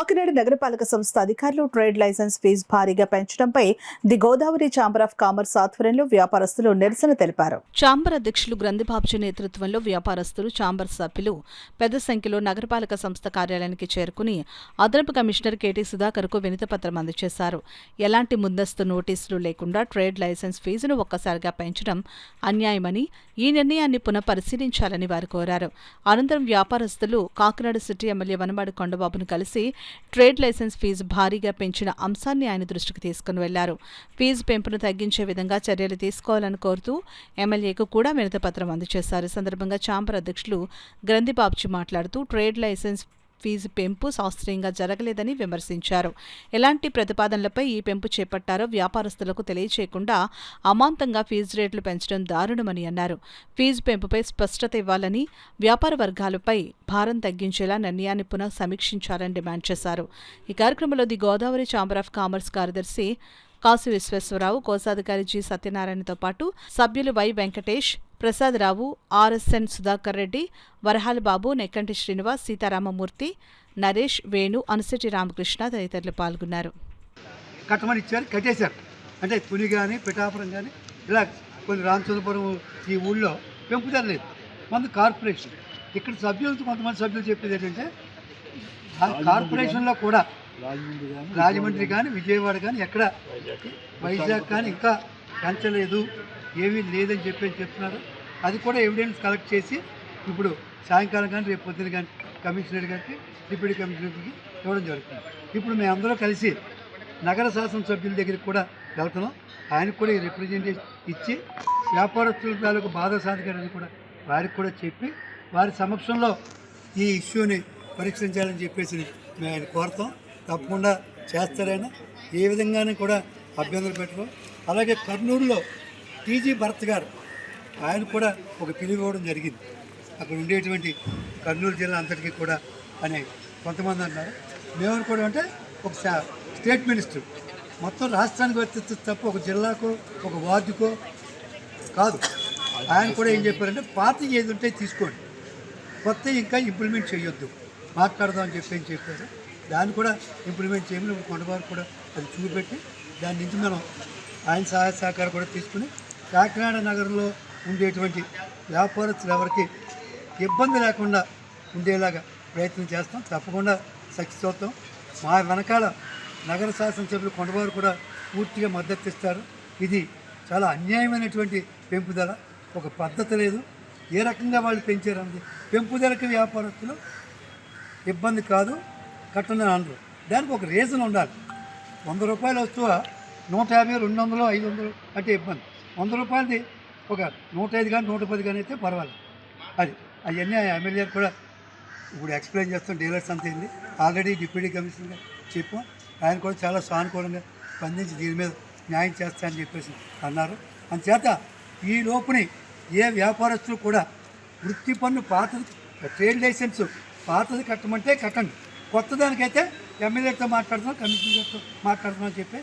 కాకినాడ నగరపాలక సంస్థ అధికారులు ట్రేడ్ లైసెన్స్ ఫీజు భారీగా పెంచడంపై the Godavari chamber of commerce ఆధ్వర్యంలో వ్యాపారస్తులు నిరసన తెలిపారు. ఛాంబర్ అధ్యక్షులు గ్రంథిబాబ్జీ నేతృత్వంలో వ్యాపారస్తులు, ఛాంబర్ సభ్యులు పెద్ద సంఖ్యలో నగరపాలక సంస్థ కార్యాలయానికి చేరుకుని అదనపు కమిషనర్ కెటి సుధాకర్కు వినతిపత్రం అందజేశారు. ఎలాంటి ముందస్తు నోటీసులు లేకుండా ట్రేడ్ లైసెన్స్ ఫీజును ఒక్కసారిగా పెంచడం అన్యాయమని, ఈ నిర్ణయాన్ని పునఃపరిశీలించాలని వారు కోరారు. అనంతరం వ్యాపారస్తులు కాకినాడ సిటీ ఎమ్మెల్యే వనమాడి కొండబాబును కలిసి ట్రేడ్ లైసెన్స్ ఫీజు భారీగా పెంచిన అంశాన్ని ఆయన దృష్టికి తీసుకుని వెళ్లారు. ఫీజు పెంపును తగ్గించే విధంగా చర్యలు తీసుకోవాలని కోరుతూ ఎమ్మెల్యేకు కూడా వినతిపత్రం అందజేశారు. ఈ సందర్భంగా ఛాంబర్ అధ్యక్షులు గ్రంథిబాబ్జీ మాట్లాడుతూ ట్రేడ్ లైసెన్స్ ఫీజు పెంపు శాస్త్రీయంగా జరగలేదని విమర్శించారు. ఎలాంటి ప్రతిపాదనలపై ఈ పెంపు చేపట్టారో వ్యాపారస్తులకు తెలియచేయకుండా అమాంతంగా ఫీజు రేట్లు పెంచడం దారుణమని అన్నారు. ఫీజు పెంపుపై స్పష్టత ఇవ్వాలని, వ్యాపార వర్గాలపై భారం తగ్గించేలా నిర్ణయాన్ని పునః సమీక్షించాలని డిమాండ్ చేశారు. ఈ కార్యక్రమంలో the Godavari chamber of commerce కార్యదర్శి కాసు విశ్వేశ్వరరావు, కోశాధికారి జి సత్యనారాయణతో పాటు సభ్యులు వై వెంకటేష్, ప్రసాదరావు, ఆర్ఎస్ఎన్ సుధాకర్ రెడ్డి, వరహాల బాబు, నెక్కంటి శ్రీనివాస్, సీతారామమూర్తి, నరేష్, వేణు, అనుసటి రామకృష్ణ తదితరులు పాల్గొన్నారు. కట్టమనిచ్చారు, కట్టేశారు. అంటే తుని కానీ పిఠాపురం కానీ ఇలా కొన్ని రామచంద్రపురం ఈ ఊళ్ళో పెంపుదల లేదు. మంది కార్పొరేషన్ ఇక్కడ సభ్యులతో కొంతమంది సభ్యులు చెప్పేది ఏంటంటే కార్పొరేషన్లో కూడా రాజమండ్రి కానీ విజయవాడ కానీ ఎక్కడ వైజాగ్ కానీ ఇంకా పెంచలేదు, ఏమీ లేదని చెప్తున్నారు. అది కూడా ఎవిడెన్స్ కలెక్ట్ చేసి ఇప్పుడు సాయంకాలం కానీ రేపు పొద్దున కానీ కమిషనర్ గారికి, డిప్యూటీ కమిషనర్కి ఇవ్వడం జరుగుతుంది. ఇప్పుడు మేమందరూ కలిసి నగర శాసనసభ్యుల దగ్గరికి కూడా వెళ్తున్నాం. ఆయనకు కూడా ఈ రిప్రజెంటేషన్ ఇచ్చి వ్యాపారస్తుల తాలూకు బాధ సాధికారని కూడా వారికి కూడా చెప్పి వారి సమక్షంలో ఈ ఇష్యూని పరీక్షించాలని చెప్పేసి మేము ఆయన కోరుతాం. తప్పకుండా చేస్తారైనా, ఏ విధంగానే కూడా అభ్యంతరం పెట్టరు. అలాగే కర్నూలులో టీజీ భరత్ గారు ఆయన కూడా ఒక పిలుపు ఇవ్వడం జరిగింది. అక్కడ ఉండేటువంటి కర్నూలు జిల్లా అంతటికీ కూడా అని కొంతమంది అన్నారు. మేమనుకోవడం అంటే ఒక స్టేట్ మినిస్టర్ మొత్తం రాష్ట్రానికి వర్తిస్తుంది తప్ప ఒక జిల్లాకో ఒక వార్డుకో కాదు. ఆయన కూడా ఏం చెప్పారంటే పాత ఏది ఉంటే తీసుకోండి, కొత్త ఇంకా ఇంప్లిమెంట్ చేయొద్దు, మాట్లాడదాం అని చెప్పారు. దాన్ని కూడా ఇంప్లిమెంట్ చేయమని కొండవారు కూడా అది చూపెట్టి దాని నుంచి మనం ఆయన సహాయ సహకారం కూడా తీసుకుని కాకినాడ నగరంలో ఉండేటువంటి వ్యాపారస్తులు ఎవరికి ఇబ్బంది లేకుండా ఉండేలాగా ప్రయత్నం చేస్తాం. తప్పకుండా సక్సెస్ అవుతాం. మా వెనకాల నగర శాసనసభ్యులు కొండవారు కూడా పూర్తిగా మద్దతు ఇస్తారు. ఇది చాలా అన్యాయమైనటువంటి పెంపుదల, ఒక పద్ధతి లేదు. ఏ రకంగా వాళ్ళు పెంచారన్నది పెంపుదలకి వ్యాపారస్తులు ఇబ్బంది కాదు, కట్టని అనరు. దానికి ఒక రీజన్ ఉండాలి. 100 రూపాయల వస్తువు 150, 200, 500 అంటే ఇబ్బంది. 100 రూపాయలది ఒక 105 కానీ 110 కానీ అయితే పర్వాలేదు. అది అవన్నీ ఎమ్మెల్యే కూడా ఇప్పుడు ఎక్స్ప్లెయిన్ చేస్తాం. డీలర్స్ అంతా ఏంది ఆల్రెడీ డిప్యూటీ కమిషనర్గా చెప్పాం. ఆయన కూడా చాలా సానుకూలంగా స్పందించి దీని మీద న్యాయం చేస్తారని చెప్పేసి అన్నారు. అందుచేత ఈ లోపుని ఏ వ్యాపారస్తులు కూడా వృత్తి పన్ను పాతది, ట్రేడ్ లైసెన్స్ పాతది కట్టమంటే కట్టండి, కొత్త దానికైతే ఎమ్మెల్యేతో మాట్లాడుతున్నాం, కమిషనర్తో మాట్లాడుతున్నాం చెప్పి